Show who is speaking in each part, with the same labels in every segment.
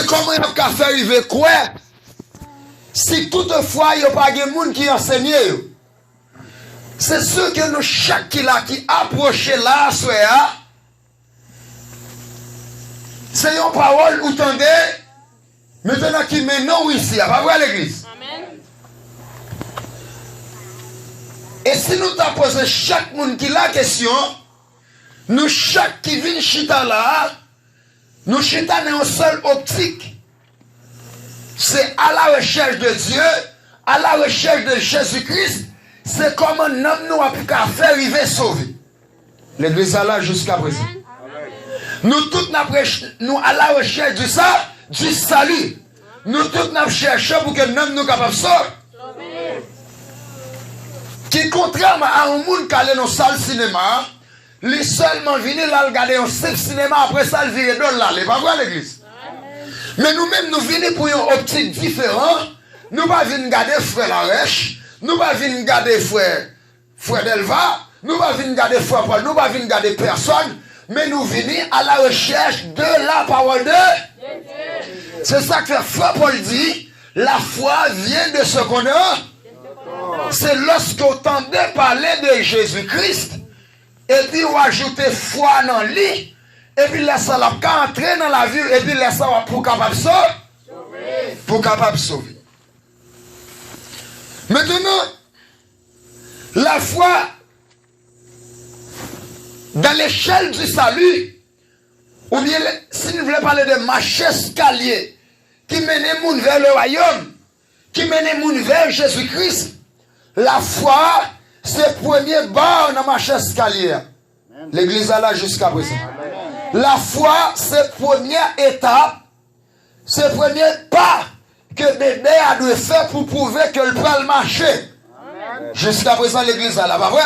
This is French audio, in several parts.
Speaker 1: comment il a fait arriver quoi? Si toutefois il n'y a pas de monde qui enseigne, c'est sûr que nous, chaque qui approche là, c'est une parole ou tendez, maintenant qui mène nous ici, pas vrai l'église?
Speaker 2: Amen.
Speaker 1: Et si nous t'avons posé chaque monde qui la question, nous chaque qui vient chita là, nous chita dans une seule optique. C'est à la recherche de Dieu, à la recherche de Jésus-Christ, c'est comment nous avons pu faire arriver sauver. L'église est là jusqu'à présent. Nous tous nous à la recherche du salut. Nous tous nous cherchons pour que nous nous capables de sauver. Qui contrairement à un monde qui allait dans la salle cinéma, lui seulement venir là regarder un seul cinéma après ça le virer dans là, pas vrai l'église. Mais nous-mêmes nous venons pour une optique différente. Nous pas venir regarder frère Larèche, nous pas venir regarder frère Delva, nous pas venir regarder frère Paul, nous pas venir regarder personne, mais nous venons à la recherche de la parole de Dieu. C'est ça que frère Paul dit, la foi vient de ce qu'on a. C'est lorsque vous entendez parler de Jésus-Christ, et puis vous ajoutez foi dans lui, et puis laissez la entrer dans la vie, et puis laissez pour capable de sauver. Pour capable de sauver. Maintenant, la foi dans l'échelle du salut, ou bien si nous voulons parler de marche escalier qui mène les gens vers le royaume, qui mène les gens vers Jésus-Christ, la foi, c'est le premier bas dans la marche escalier. L'église est là jusqu'à présent. La foi, c'est la première étape, c'est le premier pas que bébé a dû faire pour prouver que le peut marcher. Jusqu'à présent, l'église est là, pas vrai?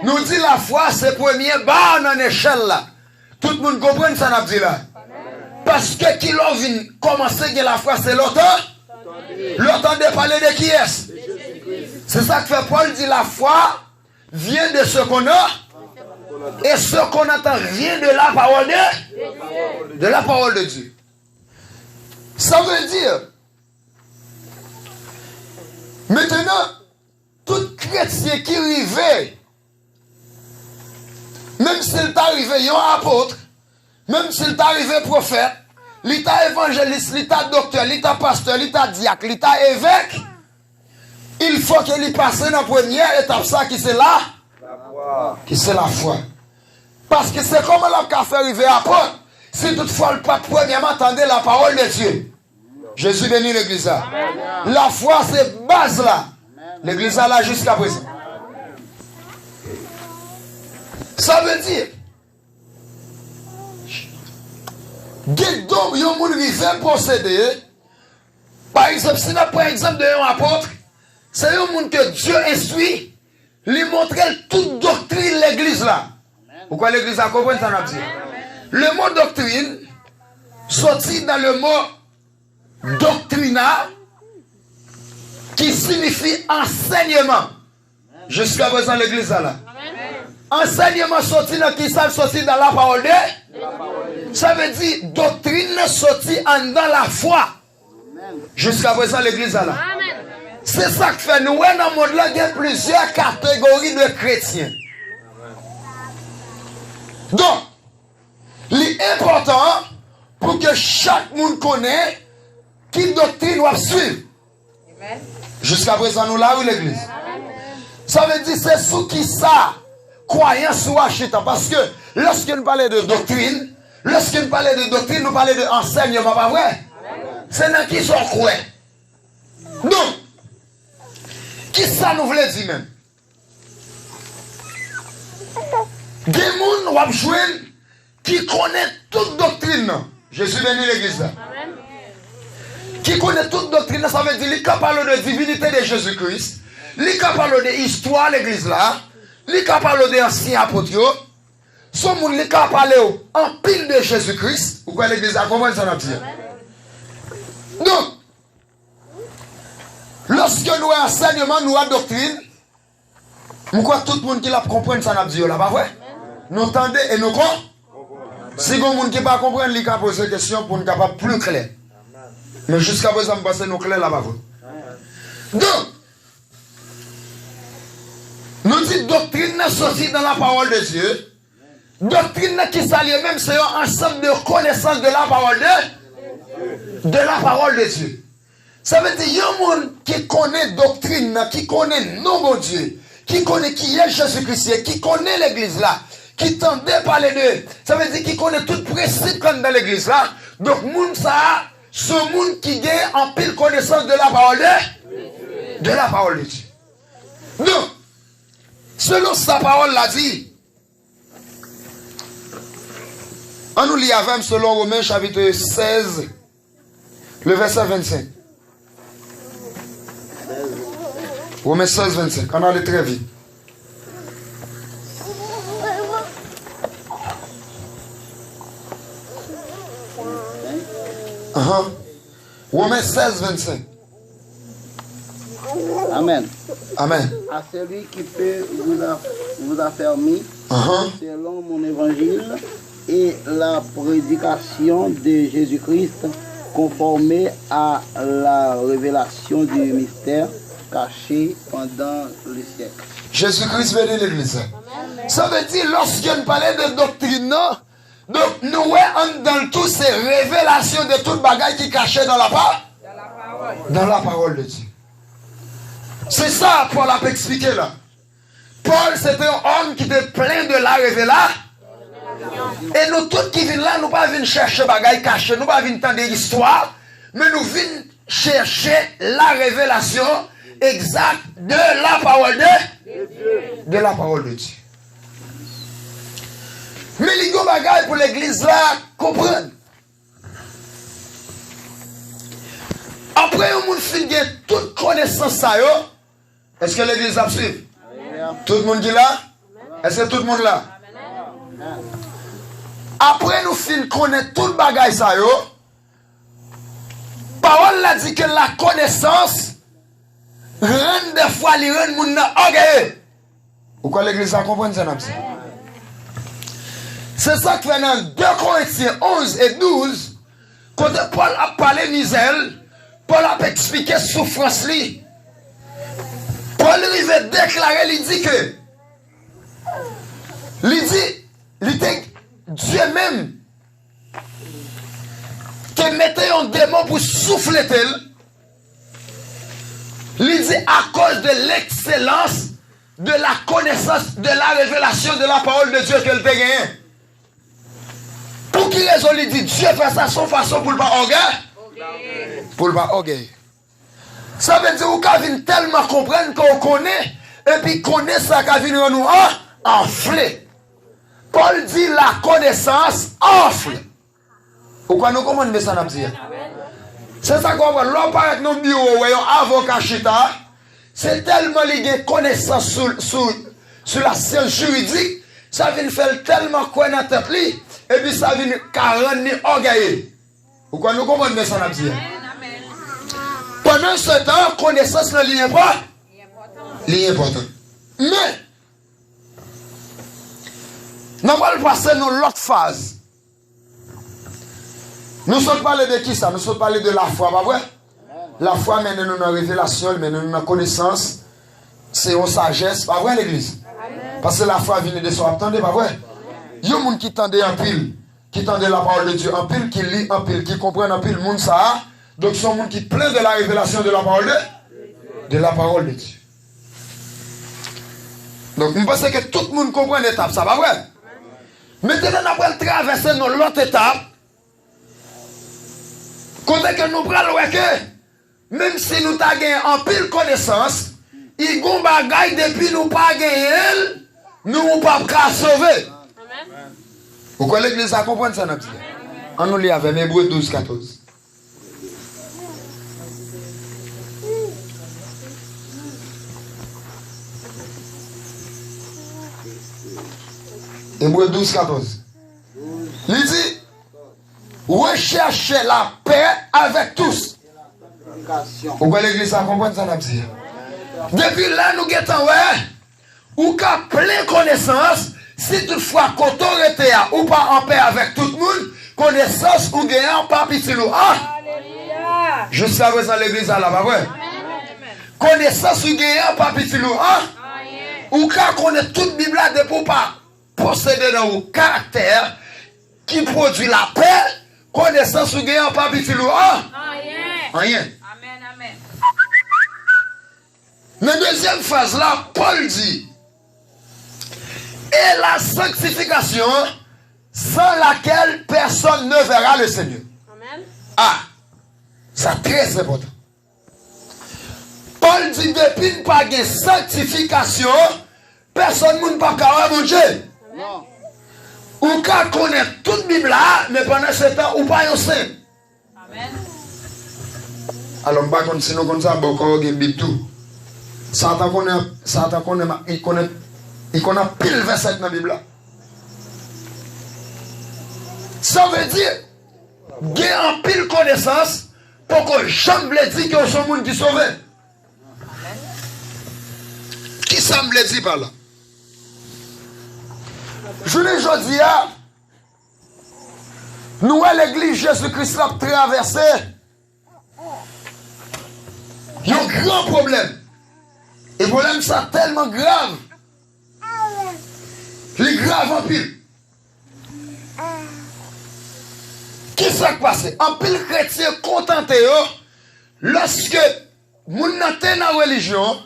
Speaker 1: Nous dit la foi, c'est le premier bas dans l'échelle là. Tout le monde comprend ça, nous dit là. Parce que qui l'a vu commencer que la foi, c'est l'auteur. L'auteur de parler de qui est-ce? C'est ça que fait Paul dit la foi vient de ce qu'on a. Et ce qu'on entend vient de la parole de la parole de Dieu. Ça veut dire, maintenant, tout chrétien qui arrive, même s'il est arrivé un apôtre, même s'il est arrivé prophète, l'état évangéliste, l'état docteur, l'état pasteur, l'état diacre, l'état évêque, il faut qu'il passe dans la première étape, ça qui c'est là, qui c'est la foi. Parce que c'est comme la qu'a fait arriver à apôtre, si toutefois le pas premièrement entendait la parole de Dieu. Jésus bénit l'église là. La foi c'est base là. L'église là jusqu'à présent. Ça veut dire, donc il y a un monde qui veut posséder. Par exemple, si on prend l'exemple d'un apôtre, c'est un monde que Dieu instruit, lui montrer toute doctrine de l'église là. Pourquoi l'église a compris ça? Le mot doctrine sorti dans le mot doctrina qui signifie enseignement. Jusqu'à présent, l'église là. Enseignement sorti dans qui ça sorti dans la parole de. Ça veut dire doctrine sorti dans la foi. Jusqu'à présent, l'église là. C'est ça que fait nous, dans le monde là, il y a plusieurs catégories de chrétiens. Donc, l'important pour que chaque monde connaisse qui doctrine doit suivre. Jusqu'à présent, nous là où l'église. Ça veut dire c'est sous qui ça, croyance ou achetant. Parce que lorsque nous parlons de doctrine, nous parlons d'enseignement, pas vrai? C'est dans qui sont croyants. Donc, qui ça nous voulait dire même? Des gens qui connaissent toute doctrine. Jésus bénit l'église là. Qui connaît toute doctrine, ça veut dire qu'il parle de divinité de Jésus-Christ. Il parle de l'histoire de l'église là. Il parle de l'ancien apôtre. Ce monde qui parle en pile de Jésus-Christ. Pourquoi l'église a compris ça? Donc, lorsque nous avons enseignement, nous avons doctrine, nous croyons tout le monde qui l'a compris ça, là, pas vrai? Nous entendons et nous comprenons. Si vous ne pouvez pas comprendre, il faut poser des questions pour nous capable plus clair. Mais jusqu'à présent, parce que nous clairs là-bas. Donc, nous disons doctrine sortie dans la parole de Dieu. Doctrine qui s'allie même, c'est un ensemble de connaissances de la parole de Dieu. Ça veut dire, il y a un monde qui connaît doctrine, qui connaît non mon Dieu, qui connaît qui est Jésus-Christ, qui connaît l'église là, qui tendait parler de. Ça veut dire qu'il connaît tout principe comme dans l'église là. Donc, monde ça, ce monde qui gagne en pile connaissance de la parole de Dieu. Donc, selon sa parole l'a dit, on nous lit avec selon Romains chapitre 16, le verset 25. Romains 16, 25. On allait très vite. Romains 16, 25.
Speaker 2: Amen.
Speaker 1: Amen.
Speaker 2: À celui qui peut vous affermir selon mon évangile et la prédication de Jésus-Christ conformée à la révélation du mystère caché pendant les siècles.
Speaker 1: Jésus-Christ bénit l'église. Ça veut dire, lorsque nous parlons de doctrine, donc nous voyons dans tout ces révélations de toute bagaille qui est cachée dans la parole de Dieu. C'est ça Paul a expliqué là. Paul c'était un homme qui était plein de la révélation. Et nous tous qui venons là, nous ne pas venir chercher bagaille cachée, nous ne pas venir entendre l'histoire, mais nous venons chercher la révélation exacte de la parole de Dieu. Mais les gros bagailles pour l'église là, comprendre. Après, on monde fin gen toute connaissance ça yo. Est-ce que l'église a suivi? Tout le monde qui là? Est-ce que tout le monde là? Après nous fin connaître toute bagaille ça yo. Parole l'a dit que la connaissance rend des fois les rend moun orgueilleux. Pourquoi l'église a compris ça? C'est ça que dans 2 Corinthiens 11 et 12, quand Paul a parlé misère, Paul a expliqué souffrance li. Paul arrive déclarer, il dit que Dieu même qui mettait un démon pour souffler tel. Il dit à cause de l'excellence de la connaissance de la révélation de la parole de Dieu qu'elle peut gagner. Pour qui raison il dit Dieu fait ça son façon pour le pas orgueil? Pour le pas orgueil. Ça veut dire qu'on vient tellement comprendre qu'on connaît et puis connaît ça qu'on vient nous enfler. Paul dit la connaissance enfle. Pourquoi nous comprenons ça? C'est ça qu'on voit. L'homme paraît dans le bureau, un avocat chita, c'est tellement lié connaissance sur la science juridique, ça vient faire tellement quoi dans la tête, et puis ça vient rendre orgueilleux. Pourquoi nous comprenons ça? Pendant ce temps, connaissance n'est pas important. Mais, nous allons passer dans l'autre phase. Nous sommes parlé de qui ça? Nous sommes parlé de la foi, pas vrai? La foi mène nous dans la révélation, mène nous dans la connaissance. C'est une sagesse, pas vrai l'église? Parce que la foi vient de soi. Attendez, pas vrai? Il y a des gens qui tendent en pile, qui tendent la parole de Dieu en pile, qui lit en pile, qui comprennent en pile, monde ça. Donc, ce sont des gens qui plein de la révélation de la parole de Dieu. Donc, je pense que tout le monde comprend l'étape, ça va vrai? Maintenant, nous allons traverser l'autre étape. Quand nous prenons que, même si nous avons en pile connaissance, il y a des bagailles depuis nous pas gagné, nous ne pouvons pas sauver. Pourquoi l'église a compris ça? On nous lit avec Hébreux 12, 14. Hébreux 12, 14. Il dit, recherchez la paix avec tous. Pourquoi l'église a compris ça? Depuis là, nous guettons, ou qu'à plein connaissance, si toutefois, quand on était ou pas en paix avec tout le monde, connaissance ou gagnant, pas petit nous. Jusqu'à présent, l'église a là, pas vrai? Connaissance ou gagnant, pas petit loup, hein? Ou quand connaît toute Bible là, de pour pas posséder dans le caractère qui produit la paix, connaissance ou gagnant, pas petit loup, hein? Rien.
Speaker 3: Amen, amen.
Speaker 1: Mais deuxième phase là, Paul dit, et la sanctification sans laquelle personne ne verra le Seigneur.
Speaker 3: Amen.
Speaker 1: Ah, ça très important. Paul dit, depuis ne pas de sanctification, personne ne peut pas voir mon Dieu.
Speaker 2: Non.
Speaker 1: Ou quand connaît toute Bible là, mais pendant ce temps, ou pas un saint.
Speaker 3: Amen.
Speaker 1: Alors, on va continuer comme ça, beaucoup de Bible tout. Satan connaît pile verset dans la Bible là. Ça veut dire, il y a un pile connaissance pour que jamais dire que son monde qui sauvé. Qui semble dire par là? Je l'ai dit, nous, à l'église Jésus-Christ l'a traversé. Il y a un grand problème. Et le problème, c'est tellement grave. Il est grave en pile. Qu'est-ce qui s'est passé? En pile chrétien contenté, lorsque moun n'était dans la religion,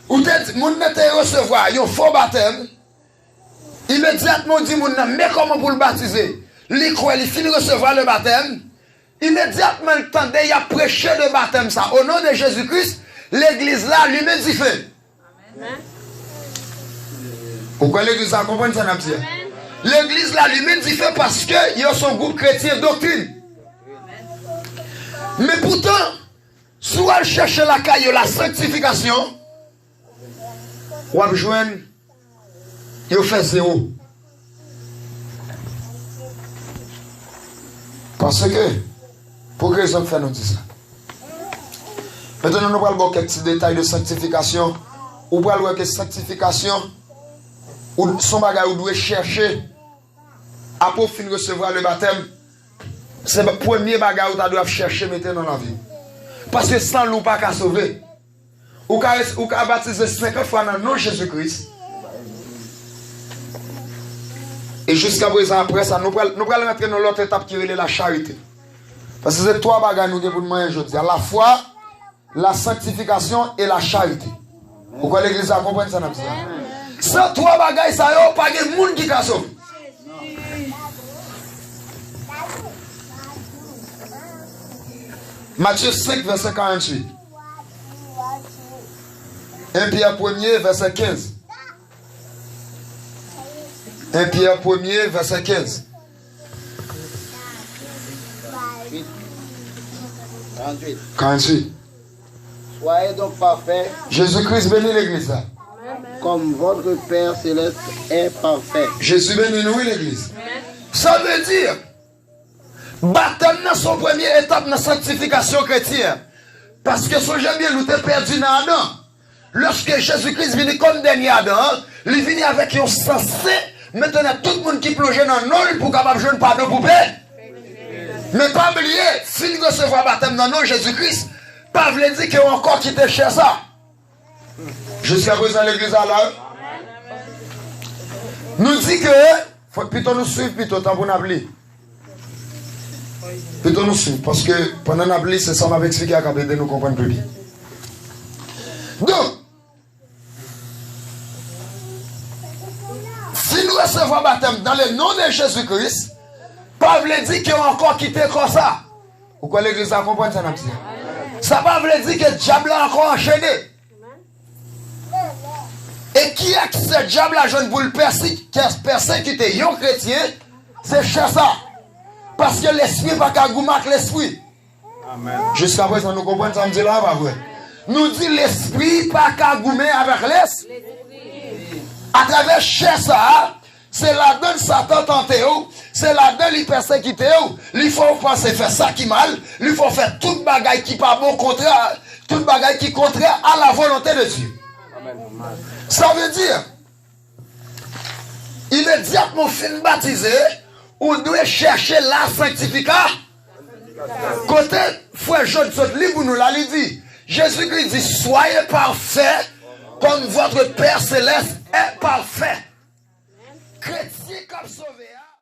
Speaker 1: ou moun n'était recevoir un faux baptême, immédiatement dit moun n'a mais comment pour le baptiser? Il croit, il finit de recevoir le baptême, immédiatement il tendait, il a prêché le baptême ça. Au nom de Jésus-Christ, l'église là lui-même dit fait.
Speaker 3: Amen.
Speaker 1: Pourquoi l'église a compris ça, Napsia? L'église là lui-même dit fait parce qu'il y a son groupe chrétien doctrine. Mais pourtant, si elle cherche la caille la sanctification, on va joindre, il fait zéro. Parce que, pour que les hommes nous disent ça. Maintenant, nous allons voir quelques petits détails de sanctification. Ou allons voir que sanctification, ou son bagage, ou doit chercher, après fin recevoir le baptême, c'est le premier bagage où tu dois chercher maintenant dans la vie. Parce que sans l'eau, pas qu'à sauver. Ou qu'à baptiser 50 fois dans le nom de Jésus-Christ. Et jusqu'à présent, après ça, nous allons rentrer dans l'autre étape qui est la charité. Parce que c'est trois bagages nous devons demander aujourd'hui. La foi, la sanctification et la charité. Pourquoi l'église a compris ça? Sans trois bagages, ça n'y a pas de monde qui a sauvé. Matthieu 5, verset 48. 1 Pierre 1er, verset 15. 1 Pierre 1er, verset 15. 48.
Speaker 2: Soyez donc parfaits.
Speaker 1: Jésus-Christ bénit l'église là.
Speaker 2: Comme votre Père céleste est parfait.
Speaker 1: Jésus bénit nous l'église. Ça veut dire, baptême dans son première étape dans la sanctification chrétienne. Parce que ce j'aime bien, nous t'es perdu dans Adam. Lorsque Jésus-Christ vient comme dernier Adam, il vient avec un sens saint. Maintenant, tout le monde qui plonge dans l'eau pour capable de jouer pardon pour paix. Mais pas oublier, si nous recevons le baptême dans le nom de Jésus-Christ, pas veut dire qu'il y a encore qui te cherche ça. Jusqu'à présent, l'église à l'heure. Nous dit que, faut plutôt nous suivre, plutôt tant pour nous appeler. Plutôt nous suivre, parce que pendant nous appeler, c'est ça qu'on va expliquer à de nous comprendre plus bien. Donc, si nous recevons le baptême dans le nom de Jésus-Christ, pas veut dire qu'il y a encore quitté comme ça. Pourquoi l'église a compris ça? Ça pas veut dire que le diable a encore enchaîné. Et qui est ce diable a jeune pour le persécuter un chrétien? C'est chez ça. Parce que l'esprit n'est pas qu'à goumer avec l'esprit. Jusqu'à présent, nous comprenons ça, nous dit là, pas vrai. Nous dit l'esprit pas qu'à goumer avec l'esprit. À travers chez ça, c'est là-dedans Satan tenté, c'est là-dedans il persécuté, il faut penser faire ça qui mal, il faut faire toute bagaille qui pas bon contraire, toute bagaille qui contraire à la volonté de Dieu. Ça veut dire, immédiatement fin baptisé, on doit chercher la sanctification. Côté Frère Jean lit pour nous là, il dit, Jésus-Christ dit, soyez parfaits comme votre Père Céleste est parfait. Chrétien comme sauvé.